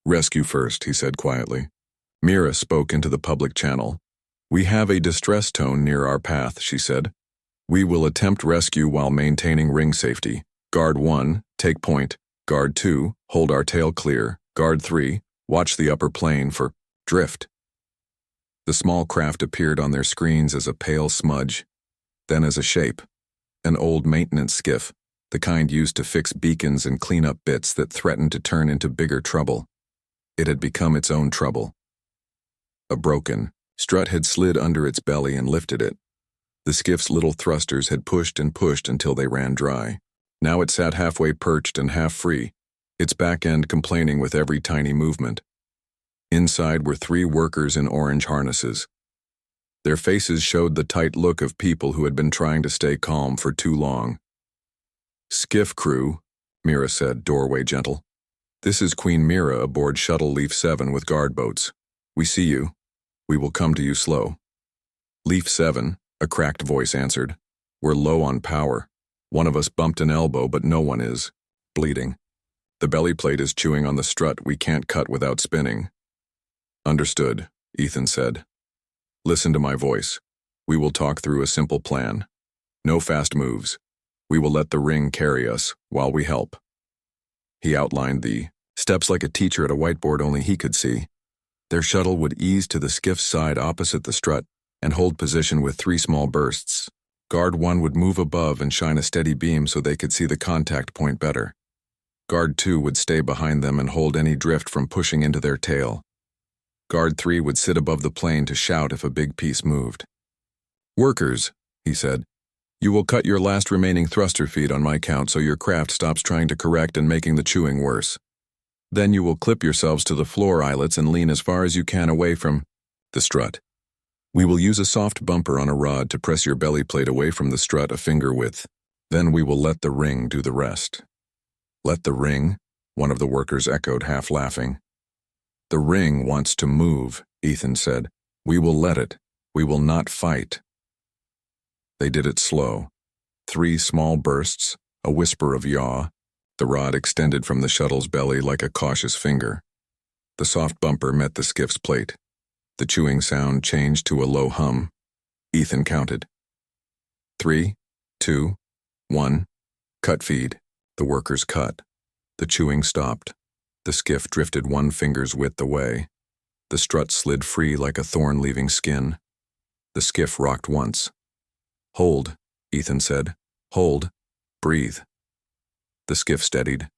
Rescue first, he said quietly. Mira spoke into the public channel. We have a distress tone near our path, she said. We will attempt rescue while maintaining ring safety. Guard 1, take point. Guard 2, hold our tail clear. Guard 3, watch the upper plane for drift. The small craft appeared on their screens as a pale smudge, then as a shape. An old maintenance skiff, the kind used to fix beacons and clean up bits that threatened to turn into bigger trouble. It had become its own trouble. A broken strut had slid under its belly and lifted it. The skiff's little thrusters had pushed and pushed until they ran dry. Now it sat halfway perched and half free, its back end complaining with every tiny movement. Inside were 3 workers in orange harnesses. Their faces showed the tight look of people who had been trying to stay calm for too long. Skiff crew, Mira said, doorway gentle. This is Queen Mira aboard Shuttle Leaf 7 with guard boats. We see you. We will come to you slow. Leaf 7, a cracked voice answered. We're low on power. One of us bumped an elbow, but no one is. Bleeding. The belly plate is chewing on the strut we can't cut without spinning. Understood, Ethan said. Listen to my voice. We will talk through a simple plan. No fast moves. We will let the ring carry us while we help. He outlined the steps like a teacher at a whiteboard only he could see. Their shuttle would ease to the skiff's side opposite the strut and hold position with 3 small bursts. Guard 1 would move above and shine a steady beam so they could see the contact point better. Guard 2 would stay behind them and hold any drift from pushing into their tail. Guard 3 would sit above the plane to shout if a big piece moved. "Workers," he said, "you will cut your last remaining thruster feed on my count so your craft stops trying to correct and making the chewing worse. Then you will clip yourselves to the floor eyelets and lean as far as you can away from the strut. We will use a soft bumper on a rod to press your belly plate away from the strut a finger width. Then we will let the ring do the rest." "Let the ring?" one of the workers echoed, half laughing. "The ring wants to move," Ethan said. "We will let it. We will not fight." They did it slow. 3 small bursts, a whisper of yaw. The rod extended from the shuttle's belly like a cautious finger. The soft bumper met the skiff's plate. The chewing sound changed to a low hum. Ethan counted. 3, 2, 1. Cut feed. The workers cut. The chewing stopped. The skiff drifted 1 finger's width away. The strut slid free like a thorn leaving skin. The skiff rocked once. "Hold," Ethan said. "Hold. Breathe." The skiff steadied.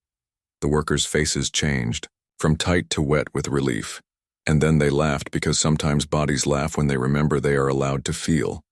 The workers' faces changed, from tight to wet with relief. And then they laughed because sometimes bodies laugh when they remember they are allowed to feel.